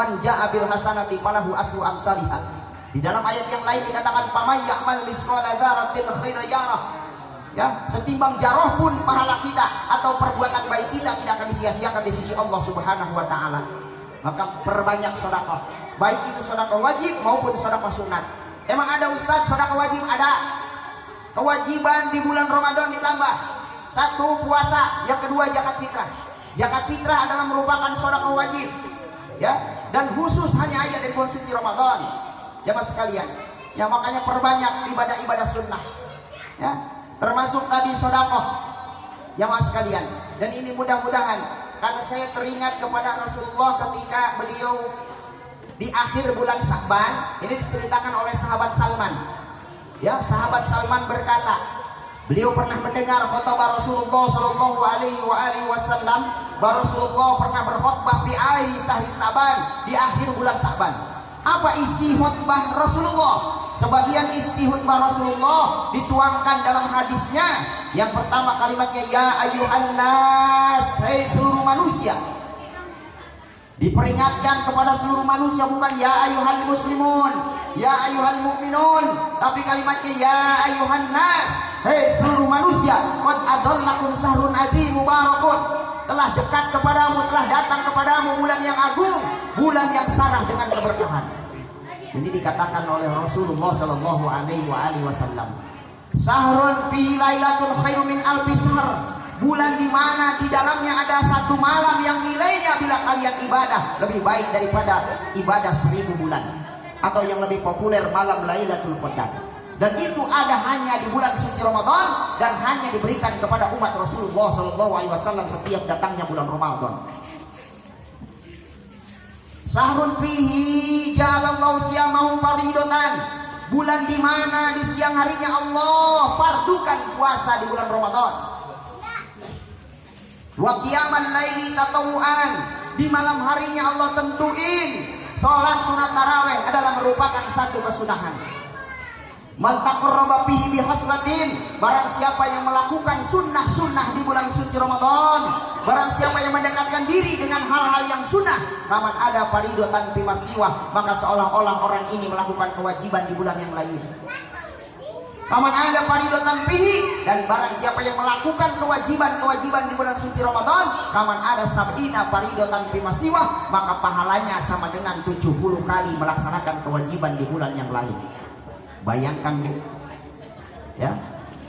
man jaa bil hasanati falahu asru amsalihah. Di dalam ayat yang lain dikatakan pamay ya'mal misqala dzarratin khairan yarah. Ya, setimbang jarah pun pahala kita atau perbuatan baik kita tidak akan disia-siakan di sisi Allah Subhanahu wa taala. Maka perbanyak sedekah, baik itu sedekah wajib maupun sedekah sunat. Emang ada Ustaz sedekah wajib? Ada. Kewajiban di bulan Ramadan ditambah. Satu, puasa, yang kedua zakat fitrah. Zakat fitrah adalah merupakan sedekah wajib. Ya, dan khusus hanya ayat dari bulan suci Ramadan. Jamaah sekalian, ya makanya perbanyak ibadah-ibadah sunnah. Ya, termasuk tadi sedekah. Jamaah sekalian, dan ini mudah-mudahan karena saya teringat kepada Rasulullah ketika beliau di akhir bulan Sya'ban, ini diceritakan oleh sahabat Salman. Ya, sahabat Salman berkata, beliau pernah mendengar khutbah Rasulullah Shallallahu Alaihi Wasallam. Bahwa Rasulullah pernah berkhutbah di akhir Sya'ban, di akhir bulan Sya'ban. Apa isi khutbah Rasulullah? Sebagian isi khutbah Rasulullah dituangkan dalam hadisnya. Yang pertama kalimatnya ya ayyuhan nas, hai seluruh manusia. Diperingatkan kepada seluruh manusia, bukan ya ayyuhal muslimun, ya ayyuhal mu'minun, tapi kalimatnya ya ayyuhan nas, hai seluruh manusia. Qad adallakum sahrun adzim mubarakun. Telah dekat kepadamu, telah datang kepadamu bulan yang agung, bulan yang syarat dengan keberkahan. Ini dikatakan oleh Rasulullah Shallallahu Alaihi Wasallam. Sahrun fi lailatul khairu min alfi syahr. Bulan di mana di dalamnya ada satu malam yang nilainya bila kalian ibadah lebih baik daripada ibadah 1000 bulan. Atau yang lebih populer malam Lailatul Qadar. Dan itu ada hanya di bulan suci Ramadan dan hanya diberikan kepada umat Rasulullah SAW setiap datangnya bulan Ramadan. Sahrun fihi ja'alallahu siyamahu fardatan. Bulan di mana di siang harinya Allah fardukan puasa di bulan Ramadan. Wa qiyamal laili tatawuan. Di malam harinya Allah tentuin sholat sunat tarawih adalah merupakan satu kesunahan. Man taqarraba bihi bihaslatin, barang siapa yang melakukan sunnah-sunnah di bulan suci Ramadan, barang siapa yang mendekatkan diri dengan hal-hal yang sunnah, kaman ada faridotan fi masiwah, maka seolah-olah orang ini melakukan kewajiban di bulan yang lain. Kaman ada faridotan fihi, dan barang siapa yang melakukan kewajiban-kewajiban di bulan suci Ramadan, kaman ada sab'ina faridotan fi masiwah, maka pahalanya sama dengan 70 kali melaksanakan kewajiban di bulan yang lain. Bayangkan Bu, ya,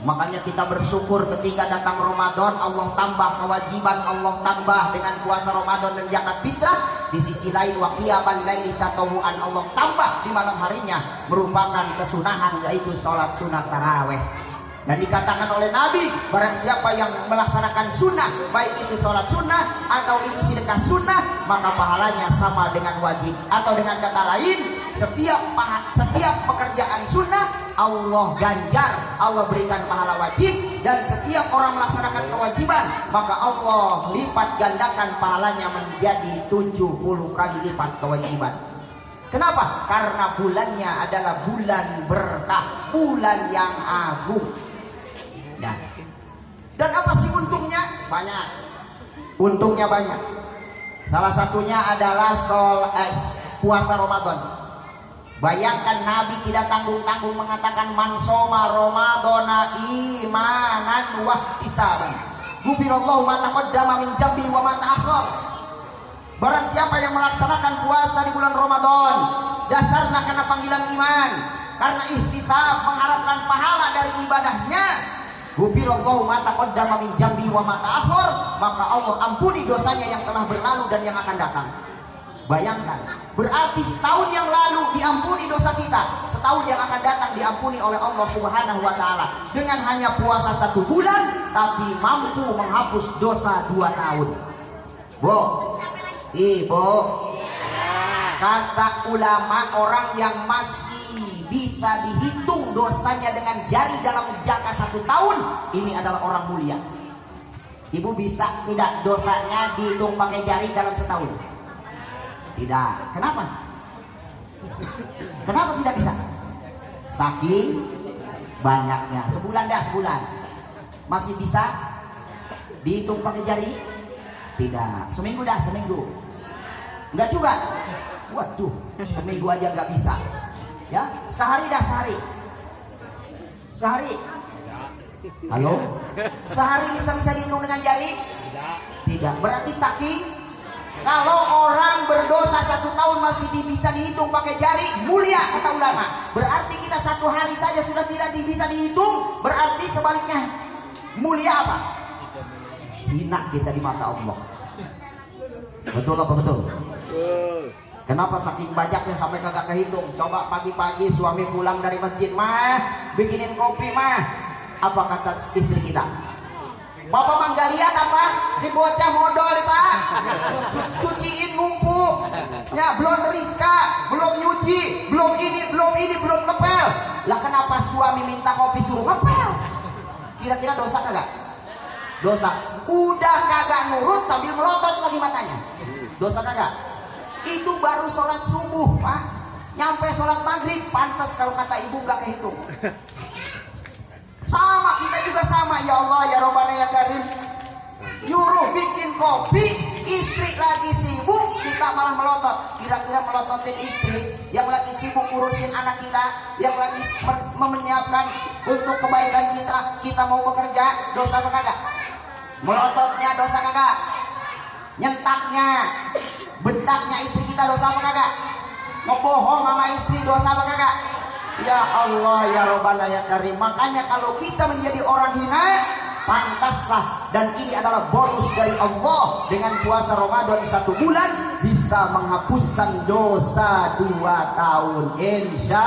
makanya kita bersyukur ketika datang Ramadan, Allah tambah kewajiban, Allah tambah dengan puasa Ramadan dan zakat fitrah. Di sisi lain wa qiyamal laili tatawuan, Allah tambah di malam harinya merupakan kesunahan, yaitu sholat sunat taraweh. Dan dikatakan oleh Nabi, barang siapa yang melaksanakan sunnah, baik itu sholat sunnah atau itu sedekah sunnah, maka pahalanya sama dengan wajib. Atau dengan kata lain, setiap pekerjaan sunnah Allah ganjar, Allah berikan pahala wajib. Dan setiap orang melaksanakan kewajiban, maka Allah lipat gandakan pahalanya menjadi 70 kali lipat kewajiban. Kenapa? Karena bulannya adalah bulan berkah, bulan yang agung. Nah, dan apa sih untungnya? Banyak. Untungnya banyak. Salah satunya adalah puasa Ramadan. Bayangkan Nabi tidak tanggung-tanggung mengatakan man shoma ramadhana imanan wa ihtisaban ghufirallahu ma taqaddama min dhanbi wa ma ta'akhkhar. Barang siapa yang melaksanakan puasa di bulan Ramadan dasarnya karena panggilan iman, karena ihtisab mengharapkan pahala dari ibadahnya, ghufirallahu ma taqaddama min dhanbi wa ma ta'akhkhar, maka Allah ampuni dosanya yang telah berlalu dan yang akan datang. Bayangkan, berarti setahun yang lalu diampuni dosa kita, setahun yang akan datang diampuni oleh Allah Subhanahu wa Ta'ala. Dengan hanya puasa 1 bulan, tapi mampu menghapus dosa 2 tahun. Bo, Ibu, kata ulama, orang yang masih bisa dihitung dosanya dengan jari dalam jangka 1 tahun, ini adalah orang mulia. Ibu bisa tidak dosanya dihitung pakai jari dalam setahun? Tidak. Kenapa? Kenapa tidak bisa? Saking banyaknya. Sebulan dah, sebulan. Masih bisa dihitung pakai jari? Tidak. Seminggu dah, seminggu. Enggak juga. Waduh, seminggu aja nggak bisa. Ya, sehari dah sehari. Sehari. Halo? Sehari bisa dihitung dengan jari? Tidak. Berarti saking. Kalau orang berdosa 1 tahun masih bisa dihitung pakai jari, mulia kata ulama. Berarti kita 1 hari saja sudah tidak bisa dihitung. Berarti sebaliknya mulia apa? Hina kita di mata Allah. Betul apa betul? Kenapa saking banyaknya sampai kagak kehitung? Coba pagi-pagi suami pulang dari masjid, mah bikinin kopi mah. Apa kata istri kita? Bapak mah nggak lihat apa? Di bocah modal pak, cuciin numpuk, ya belum teriska, belum nyuci, belum ini, belum ngepel. Lah kenapa suami minta kopi suruh ngepel? Kira-kira dosa kagak? Dosa. Udah kagak nurut sambil melotot lagi matanya. Dosa kagak? Itu baru sholat subuh pak. Nyampe sholat maghrib, pantas kalau kata ibu nggak kehitung. Sama, kita juga sama. Ya Allah, ya Rabbana ya Karim, nyuruh bikin kopi, istri lagi sibuk, kita malah melotot. Kira-kira melototin istri yang lagi sibuk ngurusin anak kita, yang lagi menyiapkan untuk kebaikan kita mau bekerja, dosa apa kagak? Melototnya dosa kagak? Nyentaknya, bentaknya istri kita dosa apa kagak? Ngebohong sama istri dosa apa kagak? Ya Allah ya Rabbana ya Karim. Makanya kalau kita menjadi orang hina, pantaslah, dan ini adalah bonus dari Allah, dengan puasa Ramadan 1 bulan bisa menghapuskan dosa 2 tahun insya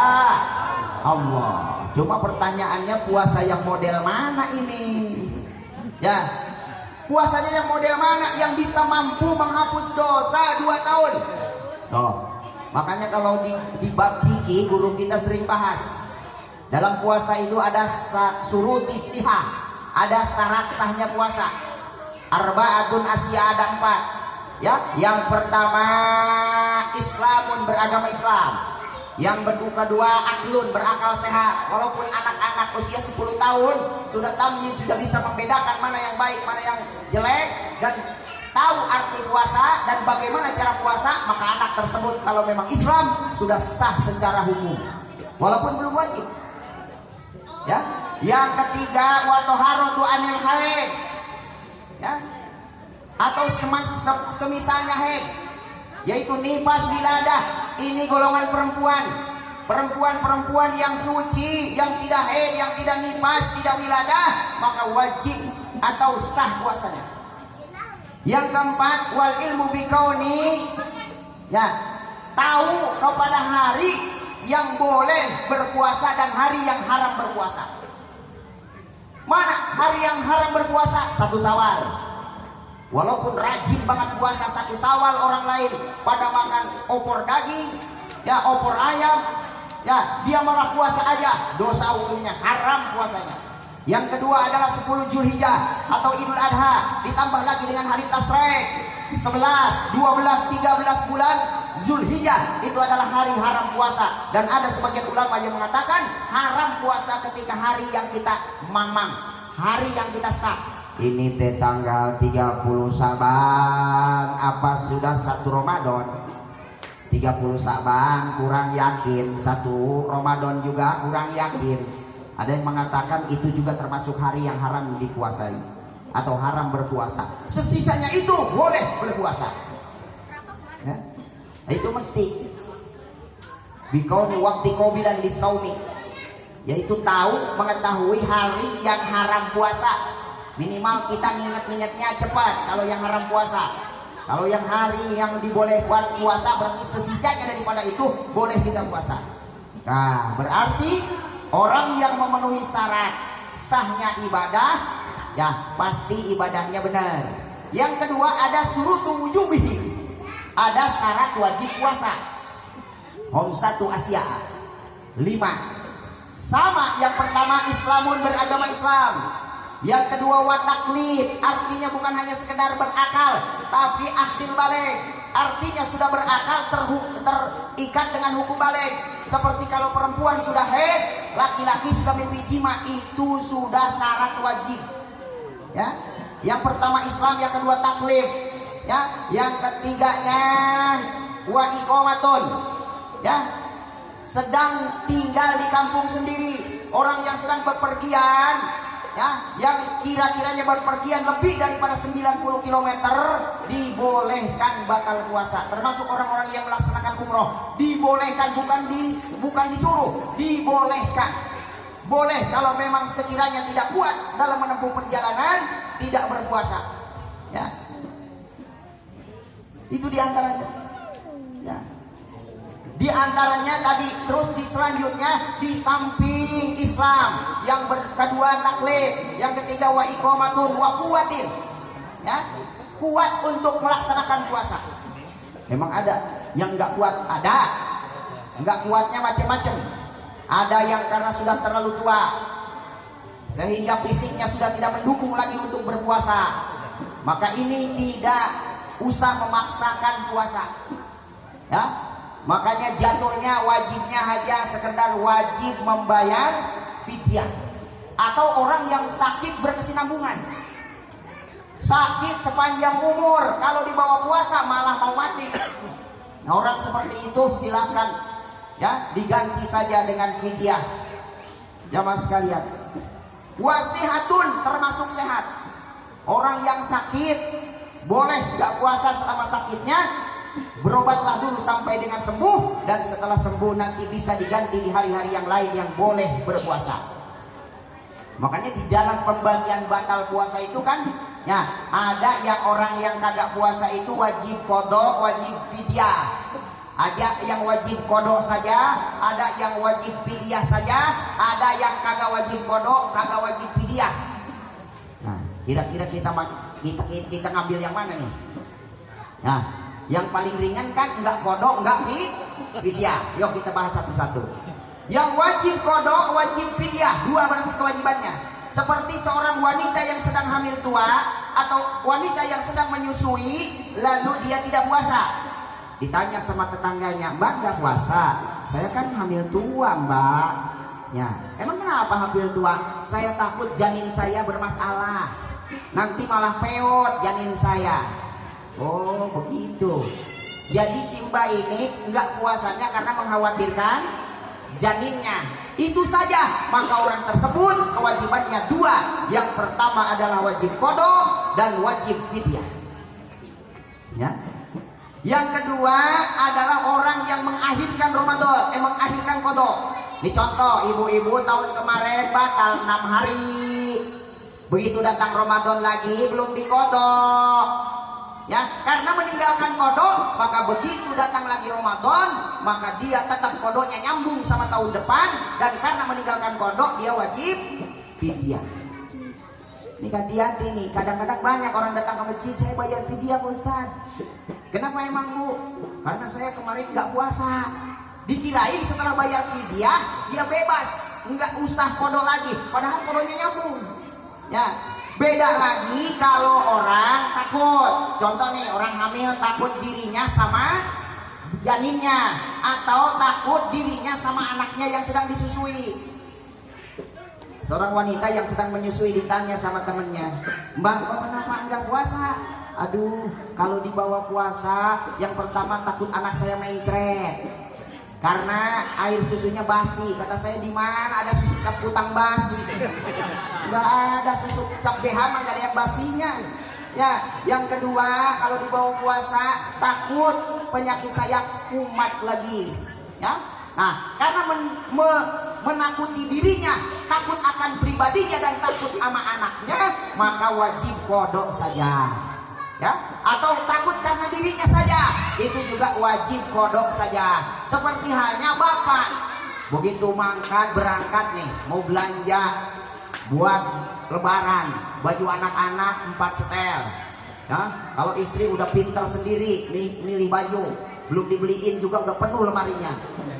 Allah. Cuma pertanyaannya, puasa yang model mana ini? Ya, puasanya yang model mana yang bisa mampu menghapus dosa 2 tahun? Oh, makanya kalau di bab fikih guru kita sering bahas, dalam puasa itu ada suruti sihah, ada syarat sahnya puasa. Arba'atun asya, ada 4. Ya, yang pertama Islamun, beragama Islam. Yang kedua aklun, berakal sehat. Walaupun anak-anak usia 10 tahun sudah tamyiz, sudah bisa membedakan mana yang baik, mana yang jelek, dan tahu arti puasa dan bagaimana cara puasa, maka anak tersebut kalau memang Islam sudah sah secara hukum, walaupun belum wajib. Ya, yang ketiga wa taharatu anil haid, ya, atau semisalnya haid, yaitu nifas, wiladah. Ini golongan perempuan yang suci, yang tidak haid, yang tidak nifas, tidak wiladah, maka wajib atau sah puasanya. Yang keempat wal ilmu bikauni, ya, tahu kepada hari yang boleh berpuasa dan hari yang haram berpuasa. Mana hari yang haram berpuasa? 1 Syawal. Walaupun rajin banget puasa 1 Syawal, orang lain pada makan opor daging, ya, opor ayam, ya, dia malah puasa aja, dosa hukumnya, haram puasanya. Yang kedua adalah 10 Zulhijjah atau Idul Adha, ditambah lagi dengan hari Tasyrik 11, 12, 13 bulan Zulhijjah, itu adalah hari haram puasa. Dan ada sebagian ulama yang mengatakan haram puasa ketika hari yang kita mamang, hari yang kita sah. Ini teh tanggal 30 Saban, apa sudah 1 Ramadan? 30 Saban kurang yakin, 1 Ramadan juga kurang yakin. Ada yang mengatakan itu juga termasuk hari yang haram dipuasai atau haram berpuasa. Sesisanya itu boleh berpuasa. Ya? Itu mesti bikauni waktu qabilan lisaumi, yaitu tahu mengetahui hari yang haram puasa. Minimal kita nginget-ngingetnya cepat kalau yang haram puasa. Kalau yang hari yang dibolehkan puasa, berarti sesisanya daripada itu boleh kita puasa. Nah, berarti orang yang memenuhi syarat sahnya ibadah, ya pasti ibadahnya benar. Yang kedua ada surutu wujubihi, ada syarat wajib puasa. Homsatu Asia 5. Sama, yang pertama Islamun, beragama Islam. Yang kedua wataklid, artinya bukan hanya sekedar berakal, tapi akhil balik, artinya sudah berakal, terikat dengan hukum balik. Seperti kalau perempuan sudah haid, laki-laki sudah mimpi jima, itu sudah syarat wajib. Ya, yang pertama Islam, yang kedua taklid, ya, yang ketiganya wa iqamatun, ya, sedang tinggal di kampung sendiri, orang yang sedang bepergian, ya, yang kira-kiranya berpergian lebih daripada 90 km dibolehkan batal puasa. Termasuk orang-orang yang melaksanakan umroh dibolehkan, bukan disuruh, dibolehkan. Boleh kalau memang sekiranya tidak kuat dalam menempuh perjalanan tidak berpuasa, ya. Itu diantaranya, ya. Di antaranya tadi, terus di selanjutnya di samping Islam yang kedua taklif, yang ketiga wa iqamatun wa quwwatin, ya, kuat untuk melaksanakan puasa. Memang ada yang nggak kuat, ada nggak kuatnya macam-macam. Ada yang karena sudah terlalu tua sehingga fisiknya sudah tidak mendukung lagi untuk berpuasa, maka ini tidak usah memaksakan puasa, ya. Makanya jatuhnya wajibnya hanya sekedar wajib membayar fidyah. Atau orang yang sakit berkesinambungan, sakit sepanjang umur, kalau dibawa puasa malah mau mati. Nah, orang seperti itu silakan, ya, diganti saja dengan fidyah. Jamaah sekalian, wasihatun termasuk sehat. Orang yang sakit boleh gak puasa selama sakitnya, berobatlah dulu sampai dengan sembuh, dan setelah sembuh nanti bisa diganti di hari-hari yang lain yang boleh berpuasa. Makanya di dalam pembagian batal puasa itu kan, ya, ada yang orang yang kagak puasa itu wajib qada, wajib fidyah. Ada yang wajib qada saja, ada yang wajib fidyah saja, ada yang kagak wajib qada, kagak wajib fidyah. Nah, kira-kira kita ngambil yang mana nih? Nah, yang paling ringan kan enggak qada, enggak fidyah. Yuk kita bahas satu-satu. Yang wajib qada, wajib fidyah, dua berarti kewajibannya. Seperti seorang wanita yang sedang hamil tua atau wanita yang sedang menyusui lalu dia tidak puasa. Ditanya sama tetangganya, "Mbak enggak puasa?" "Saya kan hamil tua, Mbak." Ya, "Emang kenapa hamil tua?" "Saya takut janin saya bermasalah. Nanti malah peot janin saya." Oh begitu. Jadi si Mbak ini enggak puasanya karena mengkhawatirkan janinnya. Itu saja. Maka orang tersebut kewajibannya dua. Yang pertama adalah wajib qada dan wajib fidyah, ya. Yang kedua adalah orang yang mengakhirkan Ramadan, mengakhirkan qada. Ini contoh, ibu-ibu tahun kemarin batal 6 hari. Begitu datang Ramadan lagi belum diqada, ya, karena meninggalkan qada, maka begitu datang lagi Ramadan, maka dia tetap qadanya nyambung sama tahun depan, dan karena meninggalkan qada dia wajib fidyah. Ini hati-hati nih, kadang-kadang banyak orang datang ke masjid, "Saya bayar fidyah Pak Ustaz." "Kenapa emang Bu?" "Karena saya kemarin nggak puasa." Dikirain setelah bayar fidyah dia bebas, nggak usah qada lagi, padahal qadanya nyambung, ya. Beda lagi kalau orang takut. Contoh nih, orang hamil takut dirinya sama janinnya, atau takut dirinya sama anaknya yang sedang disusui. Seorang wanita yang sedang menyusui ditanya sama temennya, "Mbak, kok kenapa enggak puasa?" "Aduh, kalau dibawa puasa, yang pertama takut anak saya mencret. Karena air susunya basi." Kata saya, "Di mana ada susu cap kutang basi?" Nggak ada susu cap BH, nggak ada yang basinya, ya. Yang kedua, kalau dibawa puasa takut penyakit saya kumat lagi, ya. Nah, karena menakuti dirinya, takut akan pribadinya dan takut sama anaknya, maka wajib qada saja, ya. Atau takut karena dirinya saja, itu juga wajib qada saja. Seperti halnya bapak begitu berangkat nih, mau belanja buat lebaran, baju anak-anak 4 setel, ya. Kalau istri udah pintar sendiri milih baju, belum dibeliin juga udah penuh lemarinya,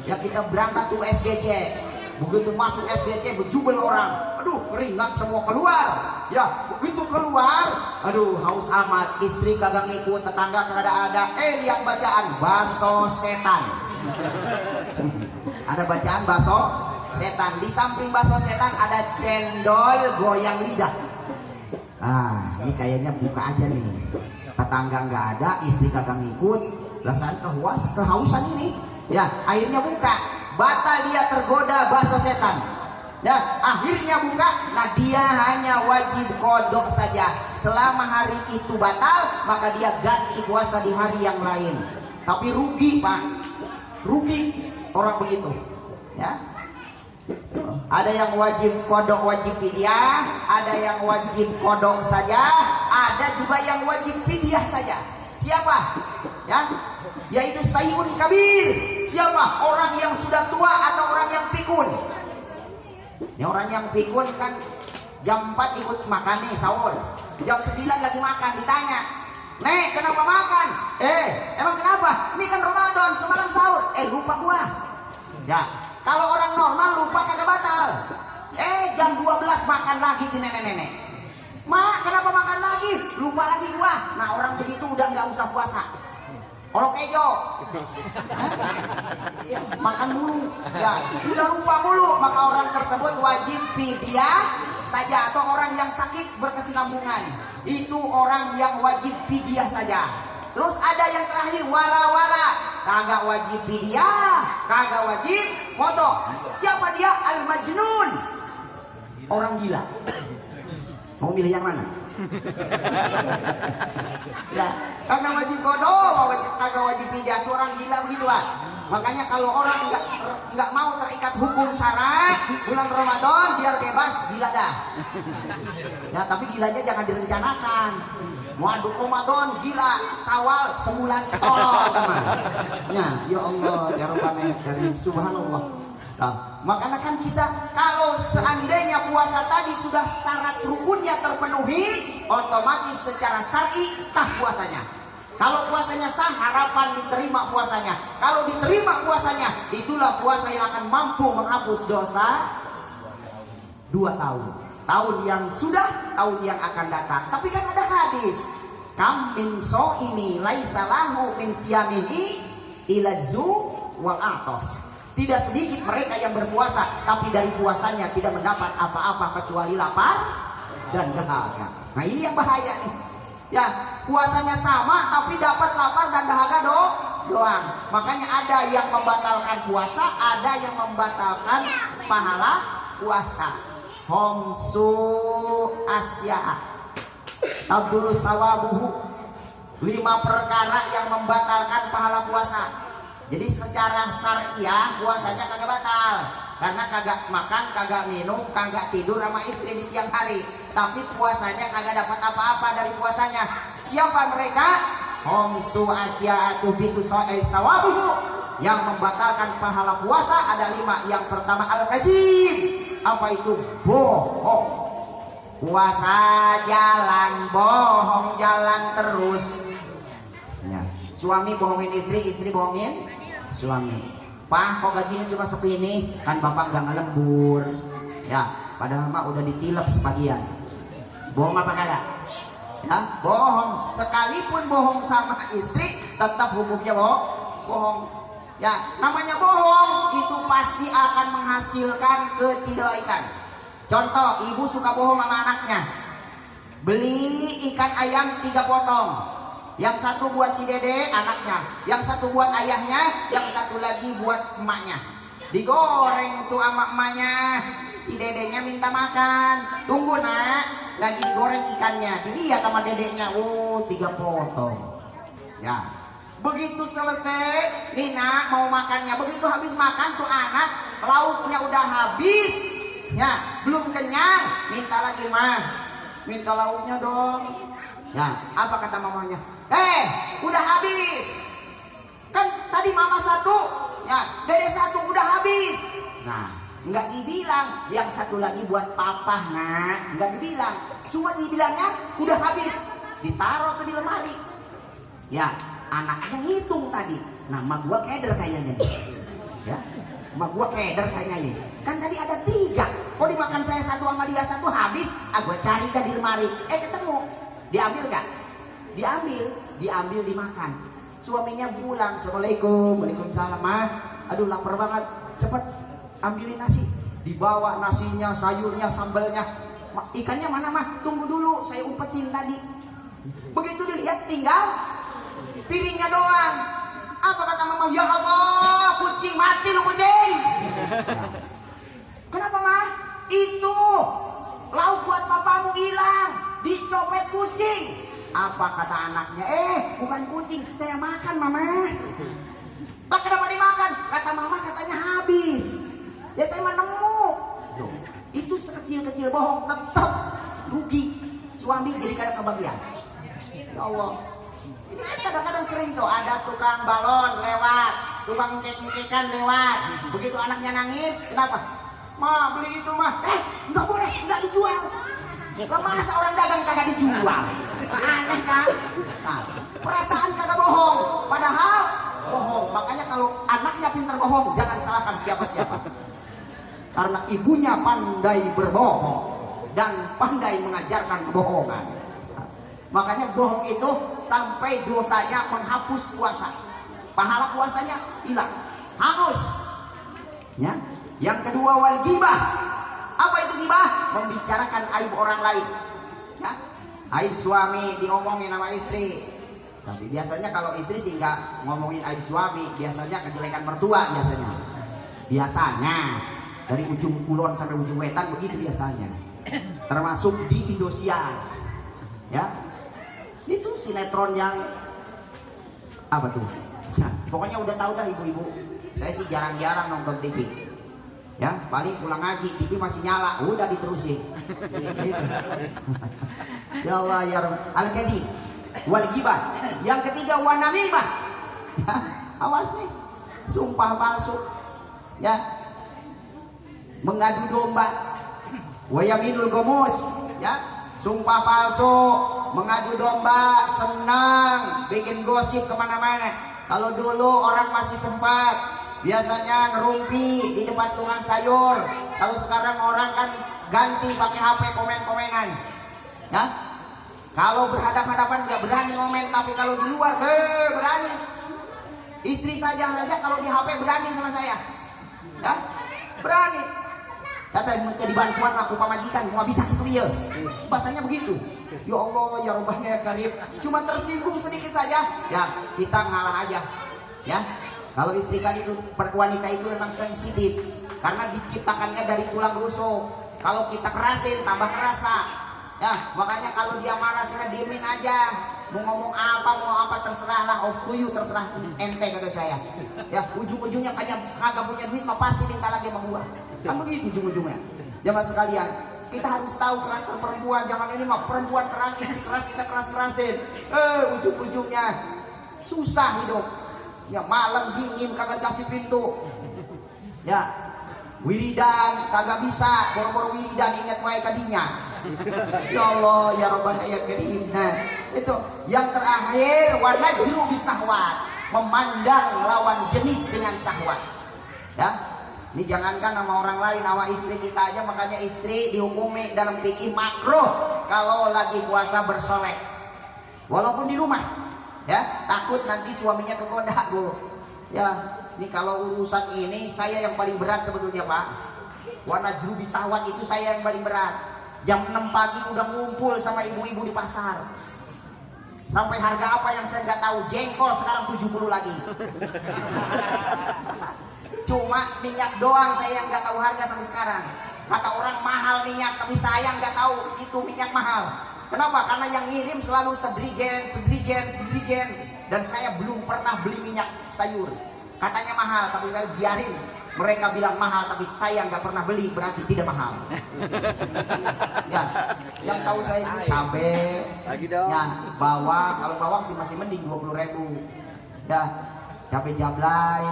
ya. Kita berangkat tuh SGC, begitu masuk SGC berjubel orang, aduh keringat semua keluar, ya. Begitu keluar, aduh haus amat, istri kagak ngikut, tetangga kagak ada, lihat bacaan baso setan. Ada bacaan baso setan, di samping baso setan ada cendol goyang lidah. Ini kayaknya buka aja nih, tetangga nggak ada, istri kagak ngikut, Lasan kehausan ini. Ya, akhirnya buka. Batal dia tergoda bahasa setan. Ya, akhirnya buka. Nah, dia hanya wajib kodok saja. Selama hari itu batal, maka dia ganti puasa di hari yang lain. Tapi rugi, Pak. Rugi orang begitu. Ya. Ada yang wajib kodok, wajib fidyah, ada yang wajib kodok saja, ada juga yang wajib fidyah saja. Siapa? Ya, yaitu sayyun kabir. Siapa? Orang yang sudah tua atau orang yang pikun. Ya, orang yang pikun kan jam 4 ikut makan nih sahur, jam 9 lagi makan, ditanya, "Nek, kenapa makan?" Emang kenapa? Ini kan Ramadan, semalam sahur. Lupa gua. Ya, kalau orang normal lupa kagak batal. Jam 12 makan lagi di nenek-nenek. "Ma, kenapa makan lagi?" "Lupa lagi gua." Nah, orang begitu udah nggak usah puasa. Olok kejo. Ya, makan mulu. Ya, udah lupa mulu, maka orang tersebut wajib fidyah saja. Atau orang yang sakit berkesinambungan, itu orang yang wajib fidyah saja. Terus ada yang terakhir wala-wala, kagak wajib fidyah, kagak wajib kodok. Siapa dia? Al-majnun, orang gila. Mau milih yang mana? Ya, kagak wajib kodok, kagak wajib fidyah, itu orang gila begitu lah. Makanya kalau orang nggak mau terikat hukum syara bulan Ramadan, biar bebas, gila dah. Ya, tapi gilanya jangan direncanakan. Waduh, Ramadan gila, Syawal sebulan tolong teman. Ya Allah, ya Rabbana karim, subhanallah. Nah, makanya kan kita kalau seandainya puasa tadi sudah syarat rukunnya terpenuhi, otomatis secara syar'i sah puasanya. Kalau puasanya sah, harapan diterima puasanya. Kalau diterima puasanya, itulah puasa yang akan mampu menghapus dosa 2 tahun. Tahun yang sudah, tahun yang akan datang. Tapi kan ada hadis, kam min so'imi laisa lahu min siyamihi ila zu wal atos. Tidak sedikit mereka yang berpuasa, tapi dari puasanya tidak mendapat apa-apa kecuali lapar dan dahaga. Nah, ini yang bahaya nih. Ya, puasanya sama tapi dapat lapar dan dahaga doang. Makanya ada yang membatalkan puasa, ada yang membatalkan pahala puasa. Homsu asya abdul sawabuhu, 5 perkara yang membatalkan pahala puasa. Jadi secara syariah puasanya kagak batal, karena kagak makan, kagak minum, kagak tidur sama istri di siang hari. Tapi puasanya kagak dapat apa-apa dari puasanya. Siapa mereka? Homsu asya'atu bitu sawabuhu, yang membatalkan pahala puasa ada 5. Yang pertama al-kadzib. Apa itu? Bohong. Puasa jalan bohong, jalan terus. Ya. Suami bohongin istri, istri bohongin suami. "Pak, kok gajinya cuma segini?" "Kan bapak gak ngelembur." Ya, padahal mah udah ditilep sebagian. Bohong apa kagak? Ya, bohong. Sekalipun bohong sama istri, tetap hukumnya bohong. Ya, namanya bohong itu pasti akan menghasilkan ketidakbaikan. Contoh, ibu suka bohong sama anaknya. Beli ikan ayam 3 potong. Yang satu buat si dede anaknya, yang satu buat ayahnya, yang satu lagi buat emaknya. Digoreng tuh sama emaknya, si dedenya minta makan. "Tunggu nak, lagi digoreng ikannya." Dilihat sama dedenya, 3 potong. Ya, begitu selesai, nih nak mau makannya. Begitu habis makan tuh anak, lauknya udah habis. Ya, belum kenyang, minta lagi, "Mah, minta lauknya dong." Ya, apa kata mamanya? Udah habis. Kan tadi mama 1, ya, dede 1 udah habis. Nah, nggak dibilang yang satu lagi buat papa, nak, nggak dibilang. Cuma dibilangnya udah habis. Ditaruh tuh di lemari. Ya, anaknya ngitung tadi. Nah, mak gua keder kayaknya. Ya, mak gua keder kayaknya. Kan tadi ada 3. Kok dimakan saya 1 sama dia 1 habis? Gua cari dah di lemari. Ketemu. Diambil gak? Diambil dimakan. Suaminya pulang, "Assalamualaikum." "Waalaikumsalam, Mah. Aduh, lapar banget. Cepet ambilin nasi." Dibawa nasinya, sayurnya, sambalnya. "Ikannya mana, Mah?" "Tunggu dulu, saya umpetin tadi." Begitu dilihat tinggal piringnya doang. Apa kata mama? Ya Allah, kucing mati lu kucing. Kenapa mah? Itu lauk buat papamu hilang, dicopet kucing. Apa kata anaknya? Bukan kucing, saya makan mama. Lah kenapa dimakan? Kata mama katanya habis. Ya saya mah nemu. Itu sekecil-kecil bohong tetap rugi. Suami jadi kadang kebagian. Ya Allah. Ini kan kadang-kadang sering tuh ada tukang balon lewat, tukang cek-cekan lewat. Begitu anaknya nangis, kenapa? Ma beli itu mah. Nggak boleh, nggak dijual. Lah masa orang dagang kagak dijual? Aneh kan? Nah, perasaan kagak bohong, padahal bohong. Makanya kalau anaknya pintar bohong, jangan salahkan siapa-siapa. Karena ibunya pandai berbohong dan pandai mengajarkan kebohongan. Makanya bohong itu sampai dosanya menghapus puasa, pahala puasanya hilang, hangus. Ya. Yang kedua wal ghibah. Apa itu ghibah? Membicarakan aib orang lain. Ya. Aib suami diomongin sama istri. Tapi biasanya kalau istri sih nggak ngomongin aib suami, biasanya kejelekan mertua biasanya. Biasanya dari ujung kulon sampai ujung wetan begitu biasanya. Termasuk di Indosiar. Ya. Itu sinetron yang apa tuh? Nah, pokoknya udah tahu dah ibu-ibu. Saya sih jarang-jarang nonton TV. Ya, paling pulang ngaji, TV masih nyala, udah diterusin. Gitu. Ya Allah ya Rabb. Al-Kadi wal ghibah. Yang ketiga wan namimah. Ya, awas nih. Sumpah palsu. Ya. Mengadu domba. Wa yaminul gomus. Ya. Sumpah palsu, mengadu domba, senang, bikin gosip kemana-mana. Kalau dulu orang masih sempat, biasanya ngerumpi di depan tukang sayur. Kalau sekarang orang kan ganti pakai HP komen-komenan. Ya? Kalau berhadapan-hadapan nggak berani komen, tapi kalau di luar, berani. Istri saja kalau di HP berani sama saya. Ya? Berani. Tapi di bantuan aku pamajikan, mau bisa gitu dia. Bahasanya begitu. Ya Allah, ya Rabbana ya Karim. Cuma tersinggung sedikit saja, ya kita ngalah aja. Ya, kalau istri kan itu, wanita itu memang sensitif karena diciptakannya dari tulang rusuk. Kalau kita kerasin, tambah keras pak. Ya, makanya kalau dia marah, saya diemin aja. Mau ngomong apa, mau apa terserah lah, off to you, terserah ente kata saya. Ya, ujung-ujungnya kayak kagak punya duit, mah pasti minta lagi sama gua. Kan begitu ujung-ujungnya. Jamaah sekalian, kita harus tahu karakter perempuan. Jangan ini mah perempuan keras, istri keras, kita keras-kerasin. Ujung-ujungnya susah hidup. Ya malam dingin kagak kasih pintu. Ya wiridan kagak bisa, boro-boro wiridan ingat wae kadinya. Ya Allah ya Rabbana ya Karim. Nah, itu yang terakhir warna juru bisahwat, memandang lawan jenis dengan syahwat. Ya. Ini jangankan sama orang lain, sama istri kita aja. Makanya istri dihukumi dalam fikih makruh kalau lagi puasa bersolek, walaupun di rumah. Ya, takut nanti suaminya kegoda bu. Ya, ini kalau urusan ini saya yang paling berat sebetulnya pak. Warna juru bisahwat itu saya yang paling berat. Jam 6 pagi udah ngumpul sama ibu-ibu di pasar. Sampai harga apa yang saya nggak tahu, jengkol sekarang 70 lagi. Cuma minyak doang saya yang nggak tahu harga sampai sekarang. Kata orang mahal minyak, tapi saya nggak tahu itu minyak mahal. Kenapa? Karena yang ngirim selalu sebrigen. Dan saya belum pernah beli minyak sayur. Katanya mahal, tapi saya biarin. Mereka bilang mahal, tapi saya nggak pernah beli, berarti tidak mahal. Ya, yang tahu saya itu cabai, ya, bawang. Kalau bawang sih masih mending 20.000. Ya, cabai jablay.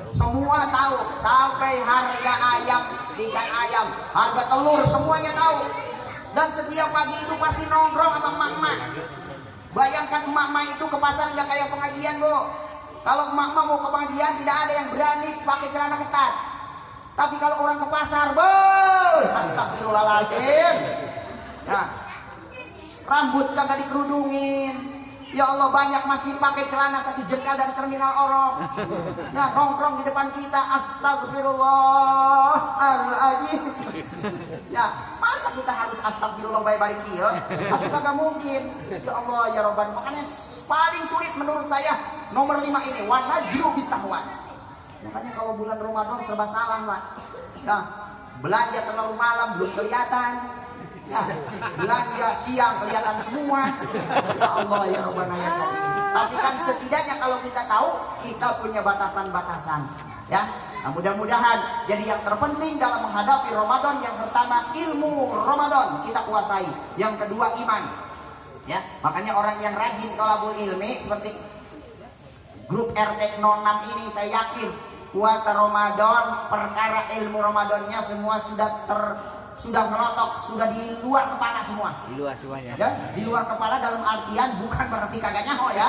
Semua tahu, sampai harga ayam, ikan ayam, harga telur, semuanya tahu. Dan setiap pagi itu pasti nongkrong sama emak-emak. Bayangkan emak-emak itu ke pasar nggak kayak pengajian bu. Kalau emak-emak mau ke pengajian tidak ada yang berani pakai celana ketat. Tapi kalau orang ke pasar, astagfirullahaladzim. Nah, rambut kagak dikerudungin. Ya Allah, banyak masih pakai celana satu jengkal dari terminal Orok. Nah, nongkrong di depan kita, astagfirullahaladzim. Ya, masa kita harus astagfirullah baik-baik ya? Tapi kagak mungkin. Ya Allah, ya Rabban. Makanya paling sulit menurut saya Nomor 5 ini wanajru bisahwat. Makanya kalau bulan Ramadan serba salah, Pak. Ya, belanja terlalu malam belum kelihatan. Ya, belanja siang kelihatan semua. Ya Allah ya Rabbana ya Karim. Tapi kan setidaknya kalau kita tahu kita punya batasan-batasan. Ya, nah, mudah-mudahan jadi yang terpenting dalam menghadapi Ramadan, yang pertama ilmu Ramadan kita kuasai, yang kedua iman. Ya, makanya orang yang rajin thalabul ilmi seperti grup RT 06 ini, saya yakin puasa Ramadan, perkara ilmu Ramadannya semua sudah melotok, sudah di luar kepala semua. Di luar semuanya. Ya, di luar kepala dalam artian bukan berarti kagak nyaho ya.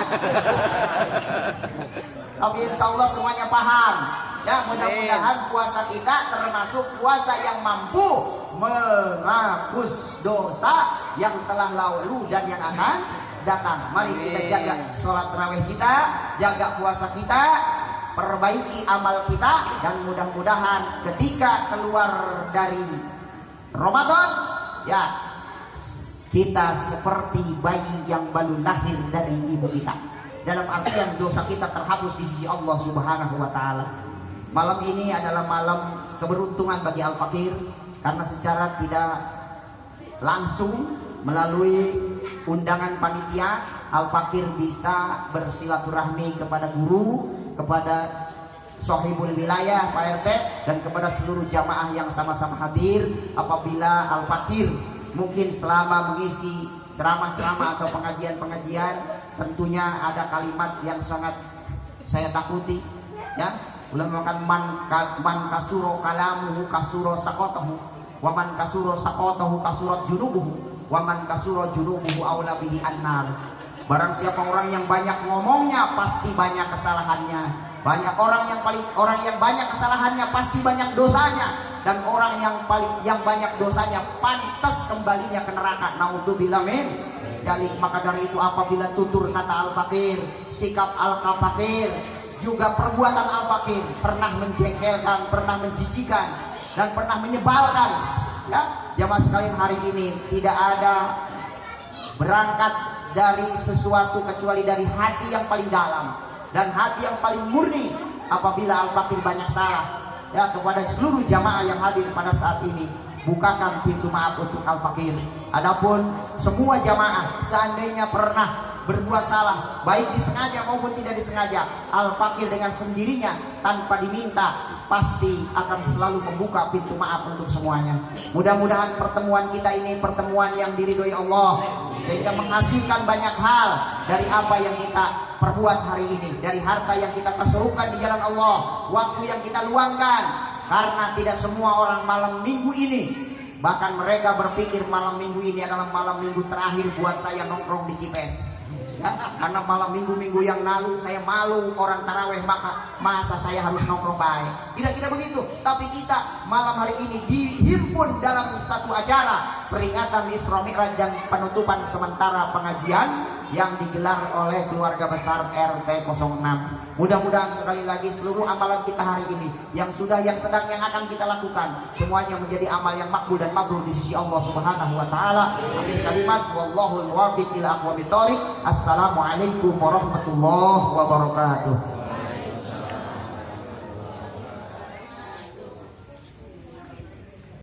Tapi insya Allah semuanya paham. Ya, mudah-mudahan puasa kita termasuk puasa yang mampu menghapus dosa yang telah lalu dan yang akan datang. Mari kita jaga sholat tarawih kita, jaga puasa kita, perbaiki amal kita, dan mudah-mudahan ketika keluar dari Ramadan, ya kita seperti bayi yang baru lahir dari ibu kita. Dalam artian dosa kita terhapus di sisi Allah Subhanahu wa Ta'ala. Malam ini adalah malam keberuntungan bagi Al-Fakir, karena secara tidak langsung melalui undangan panitia, Al-Fakir bisa bersilaturahmi kepada guru, kepada Sohibul Wilayah Pak RT, dan kepada seluruh jamaah yang sama-sama hadir. Apabila Al-Fakir mungkin selama mengisi ceramah-ceramah atau pengajian-pengajian, tentunya ada kalimat yang sangat saya takuti, ya. Ulama makan man kasuro kalamuhu kasuro sakotahu, waman kasuro sakotahu kasurat junubuhu, waman kasuro junubuhu aula bihi annar. Barang siapa orang yang banyak ngomongnya pasti banyak kesalahannya. Banyak orang yang banyak kesalahannya pasti banyak dosanya, dan orang yang banyak dosanya pantas kembalinya ke neraka. Naudzubillah min dzalik. Maka dari itu apabila tutur kata Al-Fakir, sikap Al-Fakir, juga perbuatan Al-Fakir pernah menjengkelkan, pernah menjijikan, dan pernah menyebalkan, ya jamaah sekalian, hari ini tidak ada berangkat dari sesuatu kecuali dari hati yang paling dalam dan hati yang paling murni. Apabila Al-Fakir banyak salah, ya kepada seluruh jamaah yang hadir pada saat ini, bukakan pintu maaf untuk Al-Fakir. Adapun semua jamaah seandainya pernah berbuat salah, baik disengaja maupun tidak disengaja, Al-Fakir dengan sendirinya tanpa diminta pasti akan selalu membuka pintu maaf untuk semuanya. Mudah-mudahan pertemuan kita ini pertemuan yang diridhoi Allah, sehingga menghasilkan banyak hal dari apa yang kita perbuat hari ini, dari harta yang kita tasurukkan di jalan Allah, waktu yang kita luangkan, karena tidak semua orang malam minggu ini, bahkan mereka berpikir malam minggu ini adalah malam minggu terakhir buat saya nongkrong di Cipes. Ya, karena malam minggu-minggu yang lalu saya malu orang taraweh, masa saya harus nongkrong baik. Tidak begitu. Tapi kita malam hari ini dihimpun dalam satu acara peringatan Isra Mi'raj dan penutupan sementara pengajian yang digelar oleh keluarga besar RT 06. Mudah-mudahan sekali lagi seluruh amalan kita hari ini, yang sudah, yang sedang, yang akan kita lakukan, semuanya menjadi amal yang makbul dan mabrur di sisi Allah Subhanahu wa Ta'ala. Akhir kalimat, wallahul muwaffiq ila aqwamit thoriq. Assalamualaikum warahmatullahi wabarakatuh.